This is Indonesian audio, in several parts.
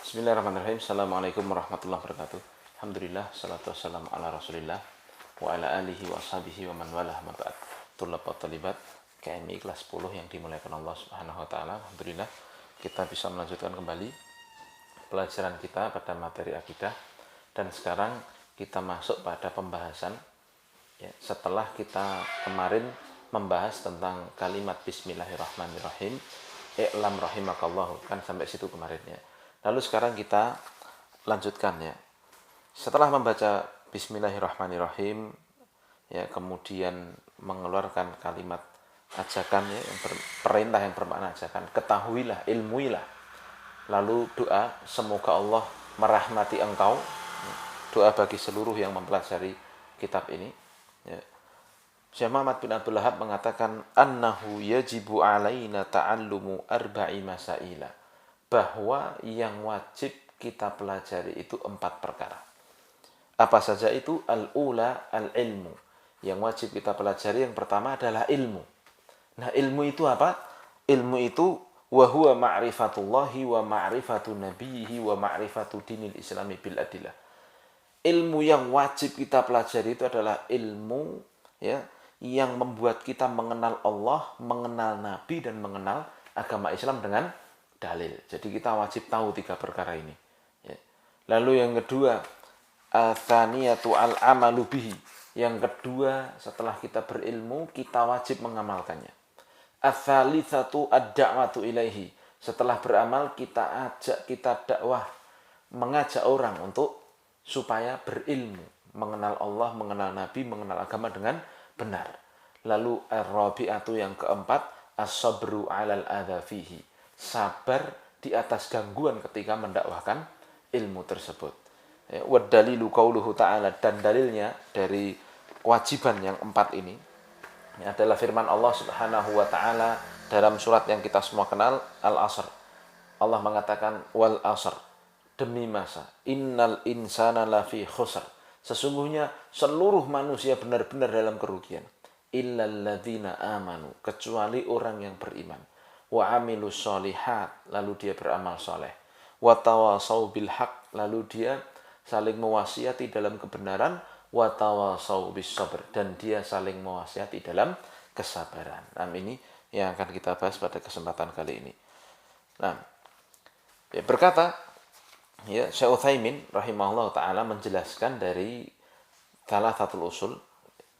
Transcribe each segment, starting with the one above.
Bismillahirrahmanirrahim. Assalamualaikum warahmatullahi wabarakatuh. Alhamdulillah, salatu wassalamu ala rasulillah wa ala alihi wa ashabihi wa man walah ma ba'd. Tulab wa talibat KMI kelas 10 yang dimuliakan Allah Subhanahu wa taala. Alhamdulillah kita bisa melanjutkan kembali pelajaran kita pada materi akidah, dan sekarang kita masuk pada pembahasan ya, setelah kita kemarin membahas tentang kalimat bismillahirrahmanirrahim, i'lam rahimakallahu, kan sampai situ kemarin ya. Lalu sekarang kita lanjutkan ya. Setelah membaca bismillahirrahmanirrahim ya, kemudian mengeluarkan kalimat ajakan ya, perintah yang bermakna ajakan, ketahuilah, ilmuilah. Lalu doa, semoga Allah merahmati engkau. Doa bagi seluruh yang mempelajari kitab ini ya. Syekh Muhammad bin Abdul Wahhab mengatakan annahu yajibu alaina ta'allumu arba'i masaila, bahwa yang wajib kita pelajari itu 4 perkara. Apa saja itu? Al-ula al-ilmu. Yang wajib kita pelajari yang pertama adalah ilmu. Nah, ilmu itu apa? Ilmu itu wa huwa ma'rifatullahi wa ma'rifatu nabiyhi wa ma'rifatu dinil islami bil adillah. Ilmu yang wajib kita pelajari itu adalah ilmu ya, yang membuat kita mengenal Allah, mengenal Nabi, dan mengenal agama Islam dengan dalil. Jadi kita wajib tahu 3 perkara ini ya. Lalu yang kedua, atsaniyatu al-amalu bihi. Yang kedua, setelah kita berilmu, kita wajib mengamalkannya. Ats-tsalitsatu ad-da'watu ilaihi. Setelah beramal, kita ajak, kita dakwah, mengajak orang untuk supaya berilmu, mengenal Allah, mengenal Nabi, mengenal agama dengan benar. Lalu ar-rabi'atu, yang keempat, as-sabru 'alal adza fihi. Sabar di atas gangguan ketika mendakwahkan ilmu tersebut. Wa dalilu qauluhu ta'ala, dan dalilnya dari kewajiban yang 4 ini adalah firman Allah Subhanahu wa taala dalam surat yang kita semua kenal, Al-Asr. Allah mengatakan wal asr, demi masa, innal insana lafi khusr, sesungguhnya seluruh manusia benar-benar dalam kerugian, illal ladzina amanu, kecuali orang yang beriman, wa amilus sholihat, lalu dia beramal soleh, wa tawasau bil haq, lalu dia saling mewasiati dalam kebenaran, wa tawasau bis sabr, dan dia saling mewasiati dalam kesabaran. Nah, ini yang akan kita bahas pada kesempatan kali ini. Nah, ya, berkata ya, Syekh Utsaimin rahimahullah ta'ala menjelaskan dari salah satu usul,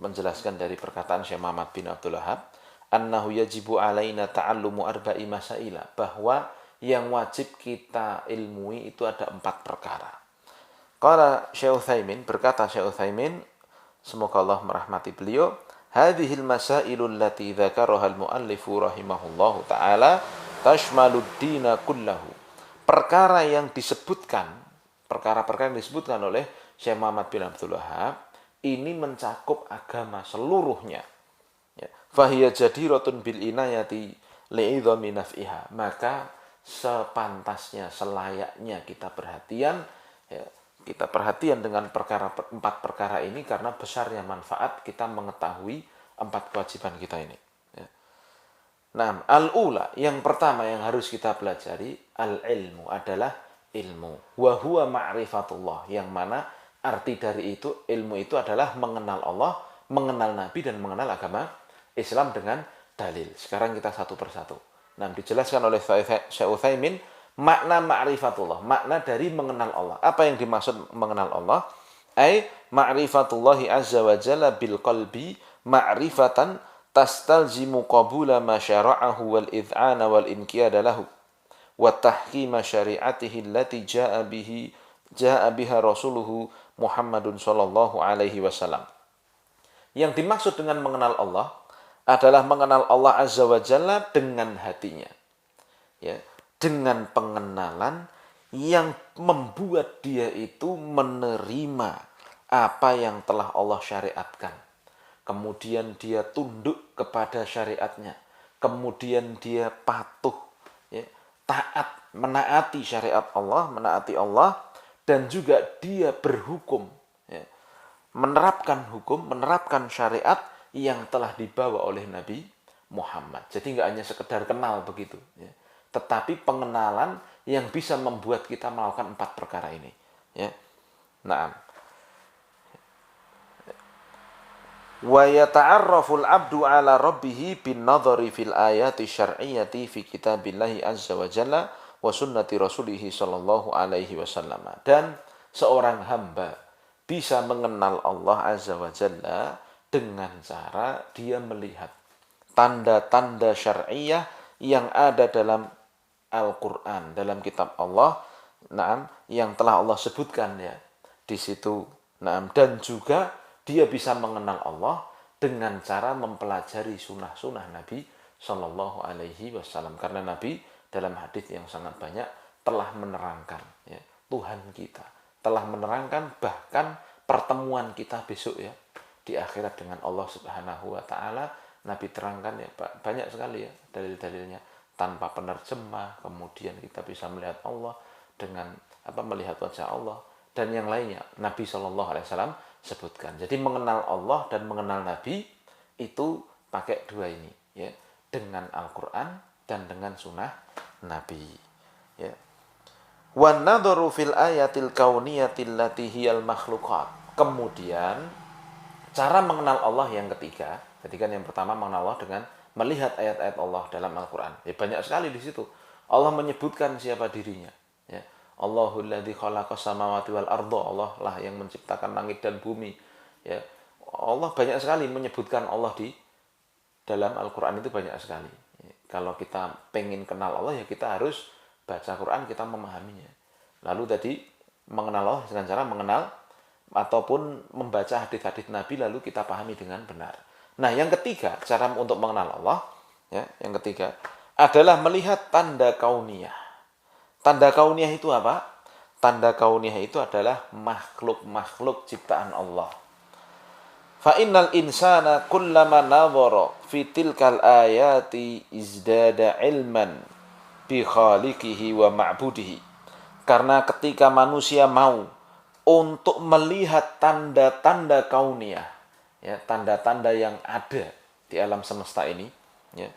menjelaskan dari perkataan Syekh Muhammad bin Abdul Wahhab, annahu yajibu alaina ta'allumu arba'i masaila, bahwa yang wajib kita ilmui itu ada 4 perkara. Qala Syekh Utsaimin, berkata Syekh Utsaimin, semoga Allah merahmati beliau, hadhil masailul lati dzakaraha al-muallifu rahimahullahu ta'ala tashmalud dina kullahu. Perkara yang disebutkan, perkara-perkara yang disebutkan oleh Syekh Muhammad bin Abdul Wahhab ini mencakup agama seluruhnya. Fahiya jadiratun bil inayati li'idhami naf'iha. Maka sepantasnya, selayaknya kita perhatian ya, kita perhatian dengan 4 perkara ini, karena besarnya manfaat kita mengetahui 4 kewajiban kita ini ya. Nah, al-ula, yang pertama yang harus kita pelajari, al-ilmu, adalah ilmu. Wa huwa ma'rifatullah, yang mana arti dari itu, ilmu itu adalah mengenal Allah, mengenal Nabi, dan mengenal agama Islam dengan dalil. Sekarang kita satu persatu. Nah, dijelaskan oleh Syekh Utsaimin makna ma'rifatullah, makna dari mengenal Allah. Apa yang dimaksud mengenal Allah? Ai ma'rifatullahi azza wa jalla bil qalbi ma'rifatan tastalzimu qabula ma syara'ahu wal id'ana wal inqiyada lahu wa tahkima syari'atihi allati ja'a biha rasuluhu Muhammadun sallallahu alaihi wasallam. Yang dimaksud dengan mengenal Allah adalah mengenal Allah azza wa jalla dengan hatinya ya, dengan pengenalan yang membuat dia itu menerima apa yang telah Allah syariatkan, kemudian dia tunduk kepada syariatnya, kemudian dia patuh ya, taat, menaati syariat Allah, menaati Allah, dan juga dia berhukum ya, menerapkan hukum, menerapkan syariat yang telah dibawa oleh Nabi Muhammad. Jadi nggak hanya sekedar kenal begitu ya, tetapi pengenalan yang bisa membuat kita melakukan 4 perkara ini. Ya. Nah, wa yata'arraful 'abdu 'ala rabbih bin nadhari fil ayati syar'iyyati fi kitabillahi azza wa jalla wa sunnati rasulih sallallahu alaihi wasallam. Dan seorang hamba bisa mengenal Allah azza wa jalla dengan cara dia melihat tanda-tanda syar'iyyah yang ada dalam Al-Qur'an, dalam kitab Allah, yang telah Allah sebutkan ya di situ. Dan juga dia bisa mengenal Allah dengan cara mempelajari sunnah-sunnah Nabi Shallallahu Alaihi Wasallam. Karena Nabi dalam hadis yang sangat banyak telah menerangkan ya, Tuhan kita telah menerangkan bahkan pertemuan kita besok ya di akhirat dengan Allah Subhanahu Wa Taala. Nabi terangkan ya banyak sekali ya dalil-dalilnya tanpa penerjemah. Kemudian kita bisa melihat Allah dengan melihat wajah Allah dan yang lainnya. Nabi Shallallahu Alaihi Wasallam sebutkan. Jadi mengenal Allah dan mengenal Nabi itu pakai dua ini ya, dengan Al-Qur'an dan dengan sunnah Nabi ya. Wan nadharu fil ayatil kauniyatil lati hiyal makhluqat. Kemudian cara mengenal Allah yang ketiga. Jadi kan yang pertama mengenal Allah dengan melihat ayat-ayat Allah dalam Al-Qur'an. Ya, banyak sekali di situ. Allah menyebutkan siapa dirinya ya. Allahul ladzi khalaqas samawati wal arda. Allah lah yang menciptakan langit dan bumi. Ya. Allah banyak sekali menyebutkan Allah di dalam Al-Qur'an itu banyak sekali. Ya. Kalau kita pengen kenal Allah ya kita harus baca Quran, kita memahaminya. Lalu tadi mengenal Allah dengan cara mengenal ataupun membaca hadis-hadis Nabi lalu kita pahami dengan benar. Nah, yang ketiga, cara untuk mengenal Allah ya, yang ketiga adalah melihat tanda kauniyah. Tanda kauniyah itu apa? Tanda kauniyah itu adalah makhluk-makhluk ciptaan Allah. Fa innal insana kullama nadhara fi tilkal ayati izdada ilman bi khaliqihi wa ma'budihi. Karena ketika manusia mau untuk melihat tanda-tanda kauniyah, ya, tanda-tanda yang ada di alam semesta ini, ya.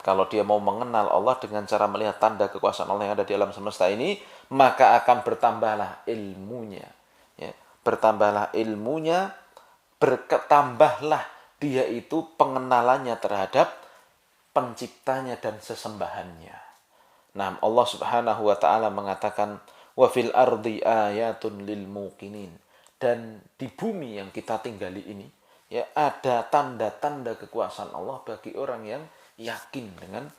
Kalau dia mau mengenal Allah dengan cara melihat tanda kekuasaan Allah yang ada di alam semesta ini, maka akan bertambahlah ilmunya. Ya, bertambahlah ilmunya, bertambahlah dia itu pengenalannya terhadap penciptanya dan sesembahannya. Nah, Allah Subhanahu wa taala mengatakan wa fil ardi ayatun lil muqinin. Dan di bumi yang kita tinggali ini ya ada tanda-tanda kekuasaan Allah bagi orang yang yakin dengan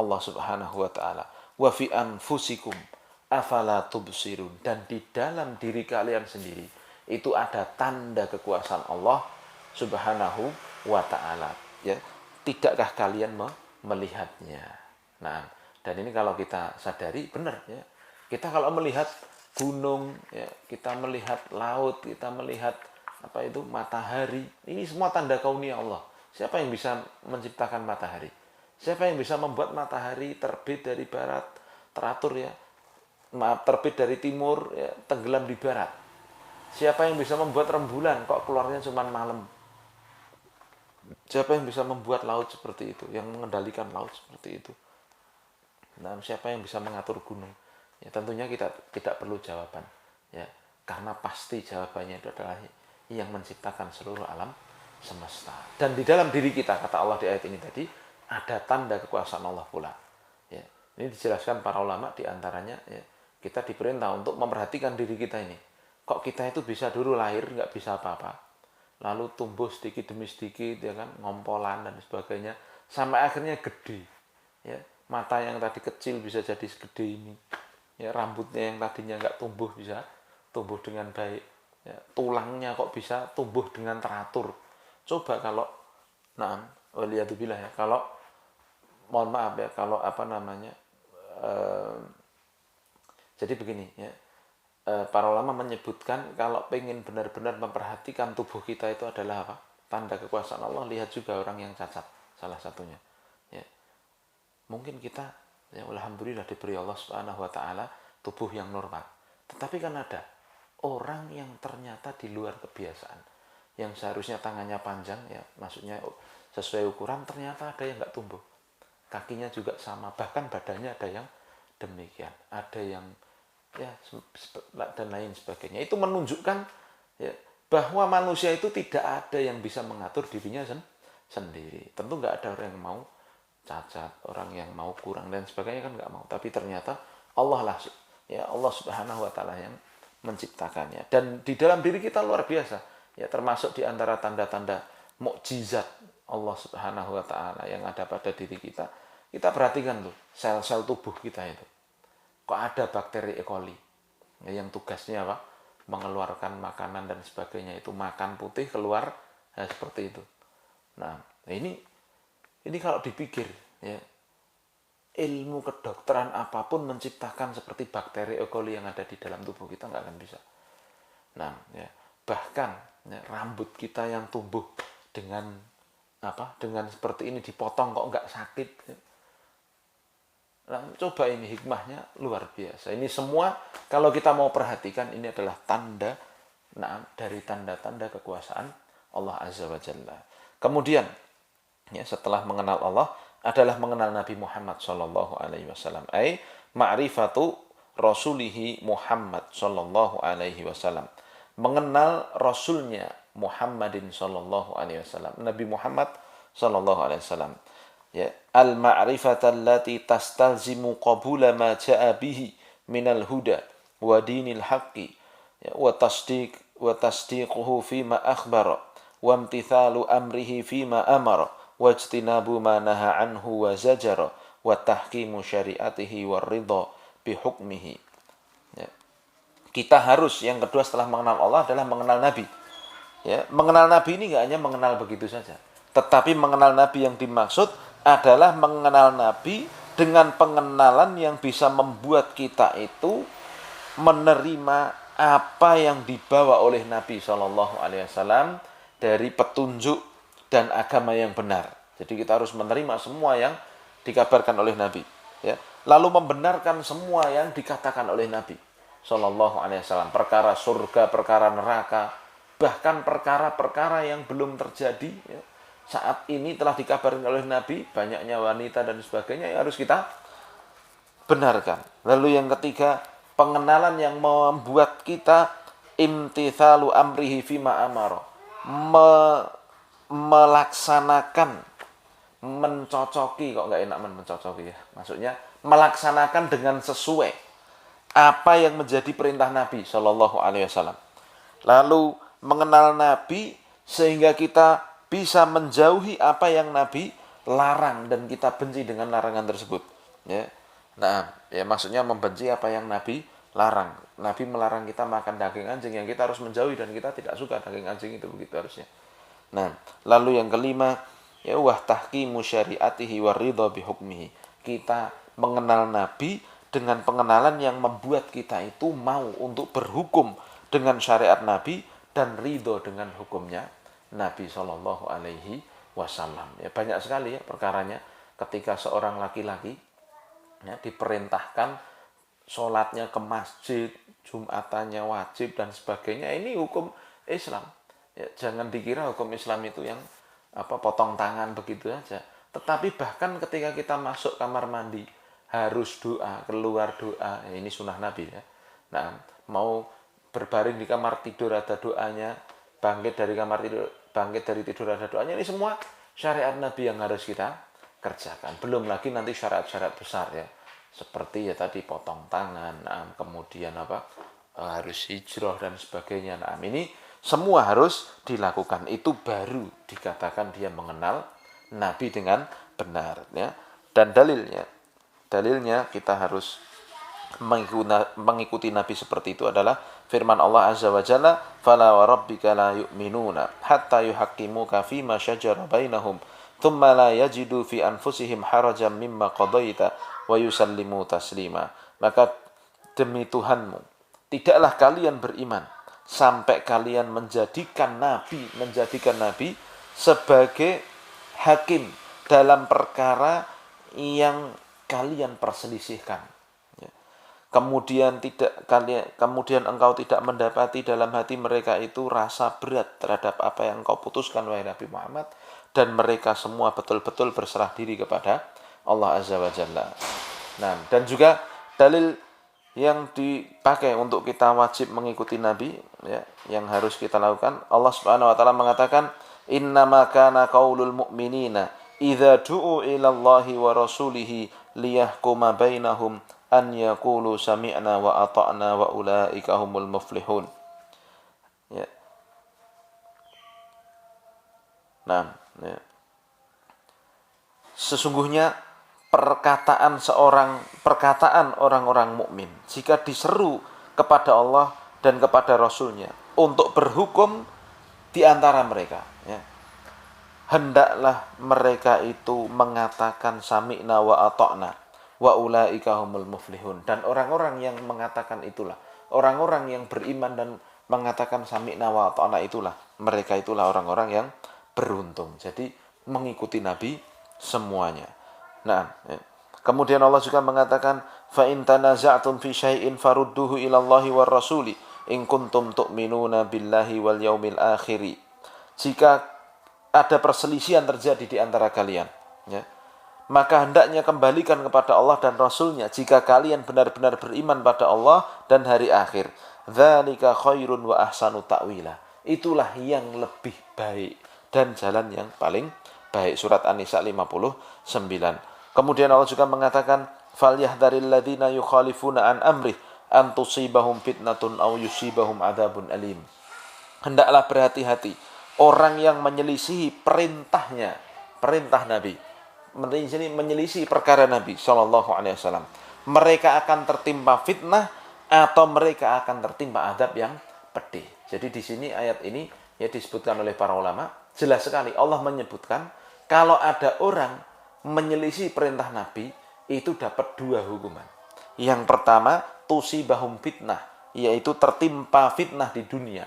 Allah Subhanahu wa taala. Wa fi anfusikum afala tubsirun. Dan di dalam diri kalian sendiri itu ada tanda kekuasaan Allah Subhanahu wa taala ya. Tidakkah kalian melihatnya? Nah, dan ini kalau kita sadari benar ya. Kita kalau melihat gunung ya, kita melihat laut, kita melihat matahari, ini semua tanda kauniyah Allah. Siapa yang bisa menciptakan matahari? Siapa yang bisa membuat matahari terbit dari barat, teratur ya, terbit dari timur, ya, tenggelam di barat? Siapa yang bisa membuat rembulan, kok keluarnya cuma malam? Siapa yang bisa membuat laut seperti itu, yang mengendalikan laut seperti itu? Nah, siapa yang bisa mengatur gunung? Ya, tentunya kita tidak perlu jawaban, ya, karena pasti jawabannya itu adalah yang menciptakan seluruh alam semesta. Dan di dalam diri kita, kata Allah di ayat ini tadi, ada tanda kekuasaan Allah pula. Ya, ini dijelaskan para ulama diantaranya ya, kita diperintah untuk memperhatikan diri kita ini. Kok kita itu bisa dulu lahir nggak bisa apa-apa, lalu tumbuh sedikit demi sedikit ya kan, ngompolan dan sebagainya, sampai akhirnya gede. Ya, mata yang tadi kecil bisa jadi segede ini. Ya, rambutnya yang tadinya nggak tumbuh bisa tumbuh dengan baik. Ya, tulangnya kok bisa tumbuh dengan teratur. Coba kalau waliyadzubillah ya, kalau mohon maaf ya, kalau jadi begini ya, para ulama menyebutkan kalau pengen benar-benar memperhatikan tubuh kita itu adalah apa? Tanda kekuasaan Allah, lihat juga orang yang cacat, salah satunya. Ya. Mungkin kita ya alhamdulillah diberi Allah Subhanahu wa taala tubuh yang normal. Tetapi kan ada orang yang ternyata di luar kebiasaan, yang seharusnya tangannya panjang ya, maksudnya sesuai ukuran, ternyata ada yang nggak tumbuh. kakinya juga sama, bahkan badannya ada yang demikian, ada yang ya dan lain sebagainya. Itu menunjukkan ya, bahwa manusia itu tidak ada yang bisa mengatur dirinya sendiri. Tentu nggak ada orang yang mau cacat, orang yang mau kurang dan sebagainya kan nggak mau. Tapi ternyata Allah lah, ya Allah Subhanahu Wa Taala yang menciptakannya. Dan di dalam diri kita luar biasa, ya termasuk di antara tanda-tanda mukjizat Allah Subhanahu Wa Taala yang ada pada diri kita. Kita perhatikan tuh sel-sel tubuh kita itu. Kok ada bakteri E. coli ya, yang tugasnya apa? Mengeluarkan makanan dan sebagainya, itu makan putih keluar ya, seperti itu. Nah, ini kalau dipikir ya, ilmu kedokteran apapun menciptakan seperti bakteri E. coli yang ada di dalam tubuh kita nggak akan bisa. Nah, ya, bahkan ya, rambut kita yang tumbuh dengan dengan seperti ini dipotong kok nggak sakit ya. Nah, coba ini hikmahnya luar biasa. Ini semua kalau kita mau perhatikan ini adalah tanda dari tanda-tanda kekuasaan Allah Azza wa Jalla. Kemudian ya, setelah mengenal Allah adalah mengenal Nabi Muhammad sallallahu alaihi wasallam. Ma'rifatu rasulihi Muhammad sallallahu alaihi wasallam. Mengenal rasulnya Muhammadin sallallahu alaihi wasallam. Nabi Muhammad sallallahu alaihi wasallam. Ya, al-ma'rifata allati tastalzimu qabula ma ja'a bihi minal huda wa dinil haqqi ya, wa tasdiquhu fima akhbara wa imtithalu amrihi fima amara wa ijtinabu ma naha anhu wa zajara wa tahkimu syariatihi wa ridha bi hukmihi. Ya. Kita harus yang kedua setelah mengenal Allah adalah mengenal Nabi. Ya, mengenal Nabi ini enggak hanya mengenal begitu saja, tetapi mengenal Nabi yang dimaksud adalah mengenal Nabi dengan pengenalan yang bisa membuat kita itu menerima apa yang dibawa oleh Nabi Shallallahu Alaihi Wasallam dari petunjuk dan agama yang benar. Jadi kita harus menerima semua yang dikabarkan oleh Nabi, ya. Lalu membenarkan semua yang dikatakan oleh Nabi Shallallahu Alaihi Wasallam. Perkara surga, perkara neraka, bahkan perkara-perkara yang belum terjadi. Ya. Saat ini telah dikabarkan oleh Nabi, banyaknya wanita dan sebagainya yang harus kita benarkan. Lalu yang ketiga, pengenalan yang membuat kita imtithalu amrihi fima amaro, melaksanakan, mencocoki, kok nggak enak mencocoki ya, maksudnya melaksanakan dengan sesuai apa yang menjadi perintah Nabi Shallallahu Alaihi Wasallam. Lalu mengenal Nabi sehingga kita bisa menjauhi apa yang Nabi larang dan kita benci dengan larangan tersebut. Ya. Nah, ya maksudnya membenci apa yang Nabi larang. Nabi melarang kita makan daging anjing, yang kita harus menjauhi dan kita tidak suka daging anjing itu, begitu harusnya. Nah, lalu yang kelima, ya wah tahkimu syariatihi wa ridha bi hukmihi. Kita mengenal Nabi dengan pengenalan yang membuat kita itu mau untuk berhukum dengan syariat Nabi dan ridho dengan hukumnya Nabi Shallallahu Alaihi Wasallam. Ya, banyak sekali ya perkaranya ketika seorang laki-laki ya, diperintahkan sholatnya ke masjid, jumatannya wajib dan sebagainya. Ini hukum Islam. Ya, jangan dikira hukum Islam itu yang potong tangan begitu aja. Tetapi bahkan ketika kita masuk kamar mandi harus doa, keluar doa. Ya, ini sunnah Nabi ya. Nah, mau berbaring di kamar tidur ada doanya, bangkit dari tidur ada doanya. Ini semua syariat Nabi yang harus kita kerjakan. Belum lagi nanti syarat-syarat besar ya, seperti ya tadi potong tangan, kemudian harus hijrah dan sebagainya. Nah, ini semua harus dilakukan. Itu baru dikatakan dia mengenal Nabi dengan benar ya. Dan dalilnya kita harus mengikuti Nabi seperti itu adalah firman Allah Azza wa Jalla, "Fala wa rabbika la yu'minuna hatta yuhaqqimuka fima syajara bainahum, thumma la yajidu fi anfusihim harajan mimma qadaita wa yusallimu taslima." Maka demi Tuhanmu, tidaklah kalian beriman sampai kalian menjadikan Nabi sebagai hakim dalam perkara yang kalian perselisihkan. Kemudian engkau tidak mendapati dalam hati mereka itu rasa berat terhadap apa yang engkau putuskan wahai Nabi Muhammad, dan mereka semua betul-betul berserah diri kepada Allah Azza wa Jalla. Nah, dan juga dalil yang dipakai untuk kita wajib mengikuti Nabi, ya, yang harus kita lakukan, Allah Subhanahu wa taala mengatakan, "Innama kana qaulul mu'minina idza du'u ila Allahi wa rasulihi liyahkuma bainahum an yaqulu sami'na wa ata'na wa ulaika humul muflihun." Ya. Nah, ya. Sesungguhnya perkataan orang-orang mukmin jika diseru kepada Allah dan kepada Rasulnya untuk berhukum di antara mereka, ya, hendaklah mereka itu mengatakan sami'na wa ata'na wa ulaika humul muflihun. Dan orang-orang yang mengatakan itulah, orang-orang yang beriman dan mengatakan sami'na wa ata'na itulah, mereka itulah orang-orang yang beruntung. Jadi mengikuti Nabi semuanya. Nah, ya. Kemudian Allah juga mengatakan, fa in tanaza'tum fi syai'in farudduhu ila Allahi war rasuli in kuntum tu'minuna billahi wal yaumil akhir. Jika ada perselisihan terjadi di antara kalian, ya, maka hendaknya kembalikan kepada Allah dan Rasulnya jika kalian benar-benar beriman pada Allah dan hari akhir. Dzalika khairun wa ahsanu ta'wila. Itulah yang lebih baik dan jalan yang paling baik. Surat An-Nisa 59. Kemudian Allah juga mengatakan, falyahdharil ladzina yukhalifuna an amrih an tusibahum fitnatun aw yusibahum adzabun alim. Hendaklah berhati-hati orang yang menyelisihi perintah Nabi, menyelisih perkara Nabi sallallahu alaihi wasallam. Mereka akan tertimpa fitnah atau mereka akan tertimpa azab yang pedih. Jadi di sini ayat ini ya disebutkan oleh para ulama, jelas sekali Allah menyebutkan kalau ada orang menyelisih perintah Nabi itu dapat dua hukuman. Yang pertama, tusibahum fitnah, yaitu tertimpa fitnah di dunia.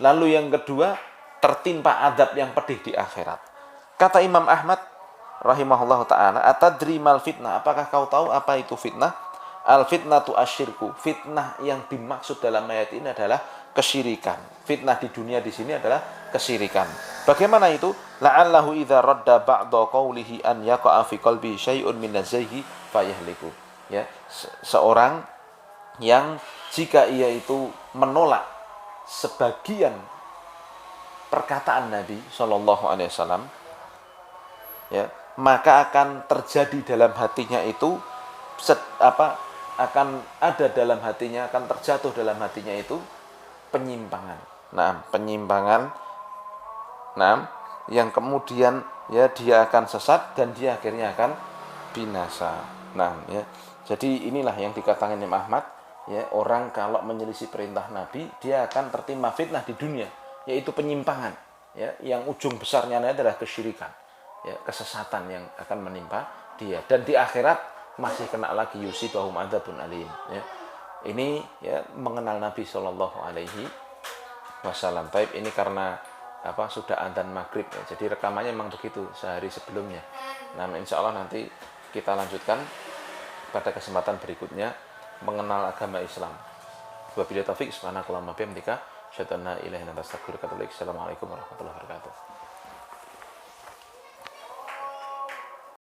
Lalu yang kedua, tertimpa azab yang pedih di akhirat. Kata Imam Ahmad rahimahullah ta'ala, atadri mal fitnah, apakah kau tahu apa itu fitnah? Al fitnatu asyirku. Fitnah yang dimaksud dalam ayat ini adalah kesyirikan. Fitnah di dunia di sini adalah kesyirikan. Bagaimana itu? La'allahu idza radda ba'da qawlihi an yaqa'a fi qalbi syai'un min az-zayhi fayahliku. Ya, seorang yang jika ia itu menolak sebagian perkataan Nabi sallallahu alaihi wasallam, ya, maka akan terjadi dalam hatinya itu akan ada dalam hatinya, akan terjatuh dalam hatinya itu penyimpangan. Nah, penyimpangan, nah, yang kemudian ya dia akan sesat dan dia akhirnya akan binasa. Nah, ya. Jadi inilah yang dikatakan Imam Ahmad, ya, orang kalau menyelisih perintah Nabi, dia akan tertimpa fitnah di dunia, yaitu penyimpangan, ya, yang ujung besarnya adalah kesyirikan, ya, kesesatan yang akan menimpa dia, dan di akhirat masih kena lagi yusibahum adzabun alim, ya. Ini ya mengenal Nabi Shallallahu alaihi wasallam. Taib ini karena sudah adzan maghrib, ya. Jadi rekamannya memang begitu sehari sebelumnya. Nah, insya Allah nanti kita lanjutkan pada kesempatan berikutnya mengenal agama Islam. Wabillahi taufik, subhanakallahumma bihamdika, asyhadu an la ilaha illa anta astaghfiruka wa atubu ilaik. Assalamualaikum warahmatullahi wabarakatuh.